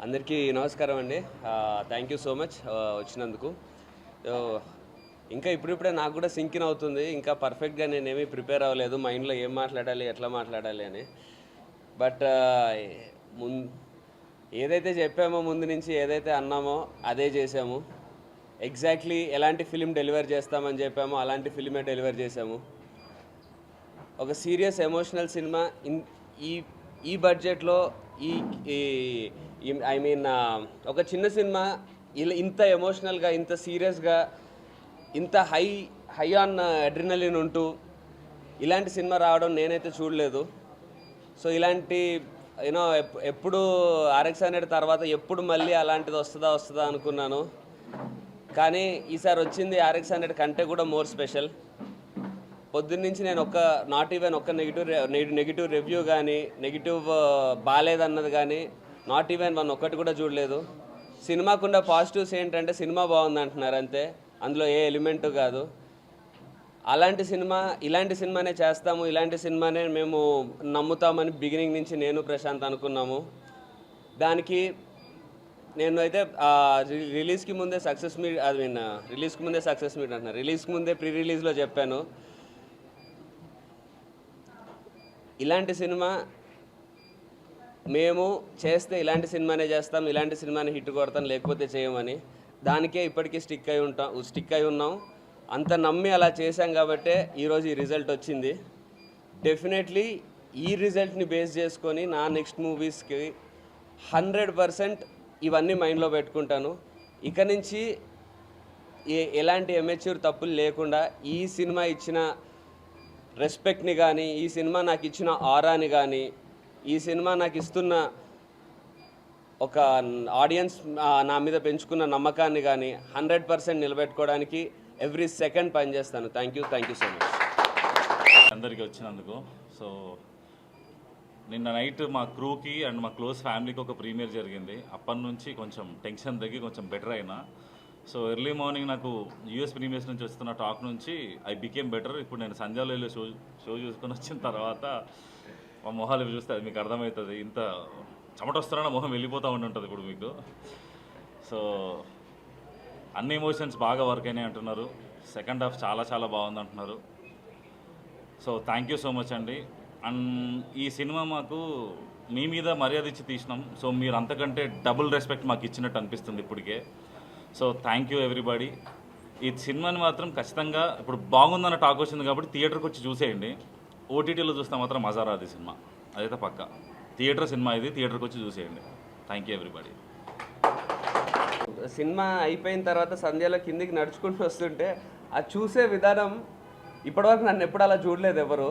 అందరికీ నమస్కారం అండి. థ్యాంక్ యూ సో మచ్ వచ్చినందుకు. ఇంకా ఇప్పుడిప్పుడే నాకు కూడా సింకిన్ అవుతుంది. ఇంకా పర్ఫెక్ట్గా నేనేమీ ప్రిపేర్ అవ్వలేదు మైండ్లో ఏం మాట్లాడాలి ఎట్లా మాట్లాడాలి అని. బట్ ఏదైతే చెప్పామో ముందు నుంచి ఏదైతే అన్నామో అదే చేసాము. ఎగ్జాక్ట్లీ ఎలాంటి ఫిలిం డెలివర్ చేస్తామని చెప్పామో అలాంటి ఫిలిమే డెలివర్ చేసాము. ఒక సీరియస్ ఎమోషనల్ సినిమా ఈ బడ్జెట్లో ఐ మీన్ ఒక చిన్న సినిమా ఇంత ఎమోషనల్గా ఇంత సీరియస్గా ఇంత హై ఆన్ అడ్రినలిన్ ఉంటూ ఇలాంటి సినిమా రావడం నేనైతే చూడలేదు. సో ఇలాంటి యూనో ఎప్పుడు RX 100 తర్వాత ఎప్పుడు మళ్ళీ అలాంటిది వస్తుందా అనుకున్నాను. కానీ ఈసారి వచ్చింది RX 100 కంటే కూడా మోర్ స్పెషల్. పొద్దున్నుంచి నేను నాట్ ఈవెన్ ఒక్క నెగిటివ్ రివ్యూ కానీ నెగిటివ్ బాగాలేదన్నది కానీ నాట్ ఈవెన్ ఒక్కటి కూడా చూడలేదు. సినిమాకున్న పాజిటివ్స్ ఏంటంటే సినిమా బాగుంది అంటున్నారు అంతే, అందులో ఏ ఎలిమెంటు కాదు. ఇలాంటి సినిమానే చేస్తాము, ఇలాంటి సినిమానే మేము నమ్ముతామని బిగినింగ్ నుంచి నేను ప్రశాంత్ అనుకున్నాము. దానికి నేను అయితే రిలీజ్కి ముందే సక్సెస్ మీట్ అంటున్నాను, రిలీజ్కి ముందే ప్రీ రిలీజ్లో చెప్పాను, ఇలాంటి సినిమా మేము చేస్తే ఇలాంటి సినిమానే చేస్తాం, ఇలాంటి సినిమాని హిట్ కొడతాం, లేకపోతే చేయమని. దానికే ఇప్పటికీ స్టిక్ అయి ఉన్నాం. అంత నమ్మి అలా చేశాం కాబట్టే ఈరోజు ఈ రిజల్ట్ వచ్చింది. డెఫినెట్లీ ఈ రిజల్ట్ని బేస్ చేసుకొని నా నెక్స్ట్ మూవీస్కి 100% ఇవన్నీ మైండ్లో పెట్టుకుంటాను. ఇక నుంచి ఎలాంటి ఎమెచ్యూర్ తప్పులు లేకుండా ఈ సినిమా ఇచ్చిన రెస్పెక్ట్ని కానీ, ఈ సినిమా నాకు ఇచ్చిన ఆరాని కానీ, ఈ సినిమా నాకు ఇస్తున్న ఒక ఆడియన్స్ నా మీద పెంచుకున్న నమ్మకాన్ని కానీ 100% నిలబెట్టుకోవడానికి ఎవ్రీ సెకండ్ పనిచేస్తాను. థ్యాంక్ యూ సో మచ్ అందరికీ వచ్చినందుకు. సో నిన్న నైట్ మా క్రూకి అండ్ మా క్లోజ్ ఫ్యామిలీకి ఒక ప్రీమియర్ జరిగింది. అప్పటి నుంచి కొంచెం టెన్షన్ తగ్గి కొంచెం బెటర్ అయినా. సో ఎర్లీ మార్నింగ్ నాకు US ప్రీమియర్స్ నుంచి వస్తున్న టాక్ నుంచి ఐ బికేమ్ బెటర్. ఇప్పుడు నేను సంజాలో షో చూసుకొని వచ్చిన తర్వాత మా మొహాలు చూస్తే అది మీకు అర్థమవుతుంది. ఇంత చెమట వస్తున్నా మొహం వెళ్ళిపోతూ ఉంటుంది ఇప్పుడు మీకు. సో అన్ని ఎమోషన్స్ బాగా వర్క్ అయినాయి అంటున్నారు. సెకండ్ హాఫ్ చాలా బాగుంది అంటున్నారు. So thank you so much అండి. అండ్ ఈ సినిమా మాకు మీ మీద మర్యాద ఇచ్చి తీసినాం. సో మీరు అంతకంటే డబుల్ రెస్పెక్ట్ మాకు ఇచ్చినట్టు అనిపిస్తుంది ఇప్పటికే. So thank you everybody. ఈ సినిమాని మాత్రం ఖచ్చితంగా ఇప్పుడు బాగుందన్న టాక్ వచ్చింది కాబట్టి థియేటర్కి వచ్చి చూసేయండి. OTTలో చూస్తే మాత్రం మజా రాదు ఈ సినిమా, అదైతే పక్కా. థియేటర్ సినిమా ఇది, థియేటర్కి వచ్చి చూసేయండి. Thank you everybody. సినిమా అయిపోయిన తర్వాత సంధ్యలో కిందికి నడుచుకుంటూ వస్తుంటే ఆ చూసే విధానం ఇప్పటివరకు నన్ను ఎప్పుడు అలా చూడలేదు ఎవరు.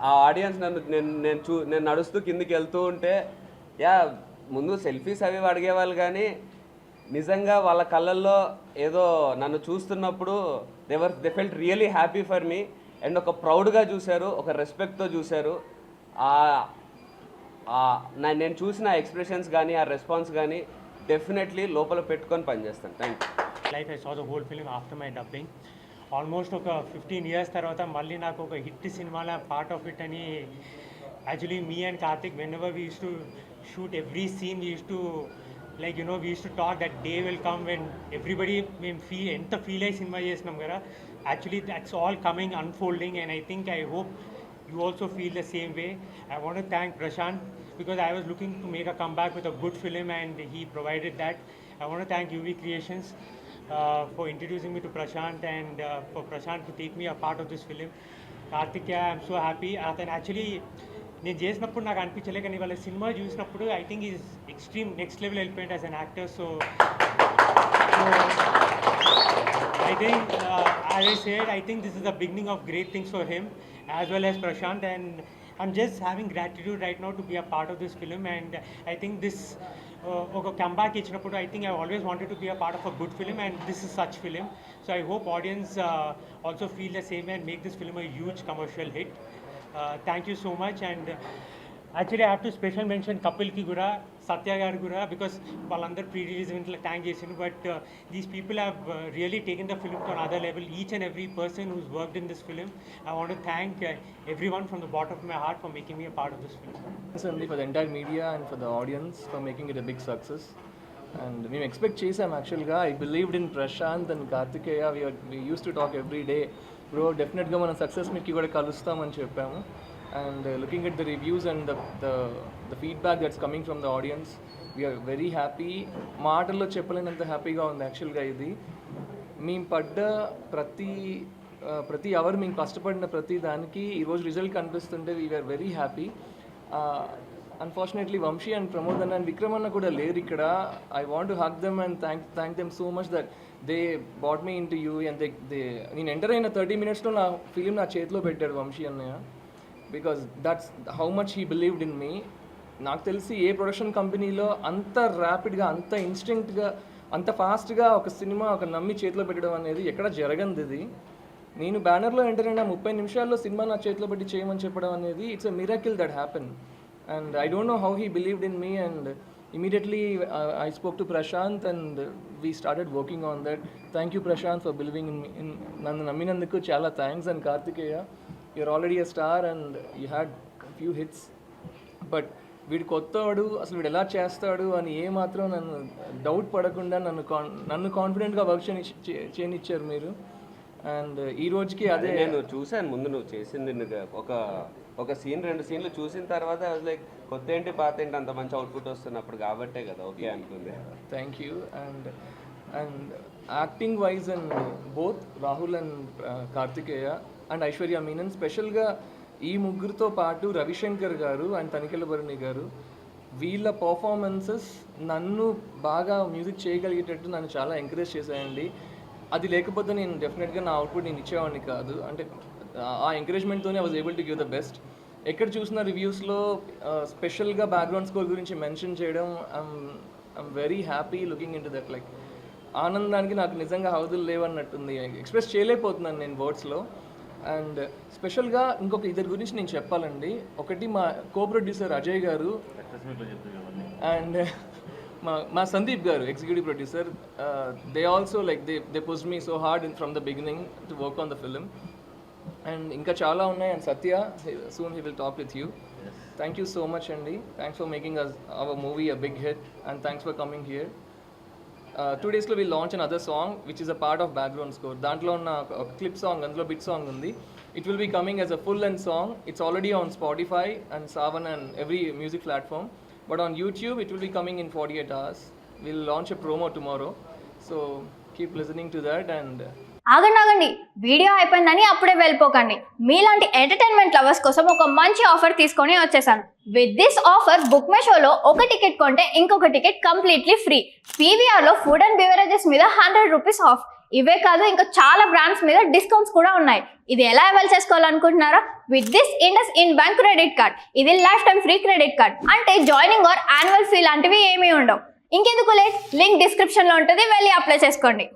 ఆ ఆడియన్స్ నేను నడుస్తూ కిందికి వెళ్తూ ఉంటే ముందు సెల్ఫీస్ అవి అడిగేవాళ్ళు, కానీ నిజంగా వాళ్ళ కళ్ళల్లో ఏదో నన్ను చూస్తున్నప్పుడు they felt really happy for me. And ఒక ప్రౌడ్గా చూశారు, ఒక రెస్పెక్ట్తో చూశారు. నేను చూసిన ఎక్స్ప్రెషన్స్ కానీ ఆ రెస్పాన్స్ కానీ డెఫినెట్లీ లోపల పెట్టుకొని పనిచేస్తాను. Thank you. Life I saw the whole film after my dubbing. Almost ఒక 15 years తర్వాత మళ్ళీ నాకు ఒక హిట్ సినిమాలో పార్ట్ ఆఫ్ ఇట్ అని. Actually me and Karthik whenever we used to shoot every scene we used to we used to talk that day will come when everybody మేము ఎంత feel అయ్యి సినిమా చేసినాం కదా. Actually that's all coming unfolding and I hope you also feel the same way. I want to thank Prashant because I was looking to make a comeback with a good film and he provided that. I want to thank UV Creations for introducing me to Prashant and for Prashant to take me a part of this film. Karthikeya, I'm so happy. అతను actually నేను చేసినప్పుడు నాకు అనిపించలే, కానీ వాళ్ళ cinema చూసినప్పుడు I think is extreme next level వెళ్ళిపోయింది as an actor. So I think, as I said, I think this is the beginning of great things for him as well as Prashant, and I'm just having gratitude right now to be a part of this film. And I think this ఒక comeback ఇచ్చినప్పుడు I think I always wanted to be a part of a good film and this is such film. So I hope audience also feel the same and make this film a huge commercial hit. Thank you so much. And actually I have to special mention Kapil ki kuda Satya garu కూడా because వాళ్ళందరూ pre release ఈవెంట్లో thank చేసిండు but these people have really taken the film to another level each and every person who's worked in this film I want to thank everyone from the bottom of my heart for making me a part of this film. Thanks only for the entire media and for the audience for making it a big success. And మేము expect చేసాం యాక్చువల్గా. I believed in Prashanth and Karthikeya. We used to talk every day bro డెఫినెట్గా మనం success మీట్కి కూడా కలుస్తామని చెప్పాము. And looking at the reviews and the feedback that's coming from the audience we're very happy. మాటల్లో చెప్పలేనంత హ్యాపీగా ఉంది యాక్చువల్గా. ఇది మేము పడ్డ ప్రతి అవర్ మేము కష్టపడిన ప్రతి దానికి ఈరోజు రిజల్ట్ కనిపిస్తుంటే we are very happy. Unfortunately Vamshi and Pramod అన్న అండ్ విక్రమ్ అన్న కూడా లేరు ఇక్కడ. I want to hug them and thank them so much that they bought me in to you and నేను ఎంటర్ అయిన 30 minutesలో నా ఫిలిం నా చేతిలో పెట్టాడు వంశీ అన్నయ్య. Because that's how much he believed in me. నాకు తెలిసి ఏ ప్రొడక్షన్ కంపెనీలో అంత ర్యాపిడ్గా, అంత ఇన్స్టింక్ట్గా, అంత ఫాస్ట్గా ఒక సినిమా ఒక నమ్మి చేతిలో పెట్టడం అనేది ఎక్కడ జరగంది. ఇది నేను బ్యానర్లో ఎంటర్ అయిన 30 నిమిషాల్లో సినిమా నా చేతిలో పెట్టి చేయమని చెప్పడం అనేది it's a miracle that happen. And I don't know how he believed in me, and immediately I spoke to Prashant and we started working on that. Thank you Prashant for believing in me. Nannu namminanduku chala thanks. And Kartikeya, you're already a star and you had a few hits, but వీడు కొత్తవాడు, అసలు వీడు ఎలా చేస్తాడు అని ఏ మాత్రం నన్ను doubt పడకుండా నన్ను కాన్ఫిడెంట్గా వర్క్ చేయనిచ్చారు మీరు. అండ్ ఈ రోజుకి అదే నేను చూశాను ముందు నువ్వు చేసింది. ఒక సీన్ 2 సీన్లు చూసిన తర్వాత లైక్ కొత్త ఏంటి పాత ఏంటి అంత మంచి అవుట్పుట్ వస్తున్నప్పుడు కాబట్టే కదా ఓకే అనుకుంది. Thank you. And acting wise and both Rahul and Karthikeya and Aishwarya Menon, స్పెషల్గా ఈ ముగ్గురితో పాటు రవిశంకర్ గారు అండ్ తనికెళ్ళ భరణి గారు, వీళ్ళ పర్ఫార్మెన్సెస్ నన్ను బాగా మ్యూజిక్ చేయగలిగేటట్టు నన్ను చాలా ఎంకరేజ్ చేశాయండి. అది లేకపోతే నేను డెఫినెట్గా నా అవుట్పుట్ నేను ఇచ్చేవాడిని కాదు. అంటే ఆ ఎంకరేజ్మెంట్తోనే I was able to give the best. ఎక్కడ చూసిన రివ్యూస్లో స్పెషల్గా బ్యాక్గ్రౌండ్ స్కోర్ గురించి మెన్షన్ చేయడం, I'm very happy looking in to that. Like ఆనందానికి నాకు నిజంగా హౌదులు లేవన్నట్టుంది. ఎక్స్ప్రెస్ చేయలేకపోతున్నాను నేను వర్డ్స్లో. అండ్ స్పెషల్గా ఇంకొక ఇద్దరి గురించి నేను చెప్పాలండి. ఒకటి మా కో ప్రొడ్యూసర్ అజయ్ గారు అండ్ మా Sandeep garu executive producer. They also like they pushed me so hard from the beginning to work on the film. And ఇంకా చాలా ఉన్నాయి. And Satya, soon he will talk with you. Thank you so much అండి. Thanks for making our movie a big hit and thanks for coming here. 2 daysలో will launch another song which is a part of background score. దాంట్లో ఉన్న ఒక clip song, అందులో bit song ఉంది. It will be coming as a full length song. It's already on Spotify and Saavn and every music platform. But on YouTube, it will be coming in 48 hours. We'll launch a promo tomorrow. So keep listening to that and... ఆగండి, video అయిపోయిందని అప్పుడే వెళ్ళిపోకండి. మీలాంటి entertainment lovers కోసం ఒక మంచి offer తీసుకొని వచ్చేసాను. With this offer book my షోలో ఒక టికెట్ కొంటే ఇంకొక టికెట్ కంప్లీట్లీ ఫ్రీ. పీవీఆర్లో ఫుడ్ అండ్ బెవరేజెస్ మీద 100 రూపీస్ ఆఫ్. ఇవే కాదు, ఇంకా చాలా బ్రాండ్స్ మీద డిస్కౌంట్స్ కూడా ఉన్నాయి. ఇది ఎలా అవైల్ చేసుకోవాలనుకుంటున్నారా? With this IndusInd bank credit card. ఇది lifetime free credit card. అంటే జాయినింగ్ ఆర్ యాన్యువల్ ఫీ లాంటివి ఏమీ ఉండవు. ఇంకెందుకు లేట్, లింక్ డిస్క్రిప్షన్లో ఉంటుంది, వెళ్ళి అప్లై చేసుకోండి.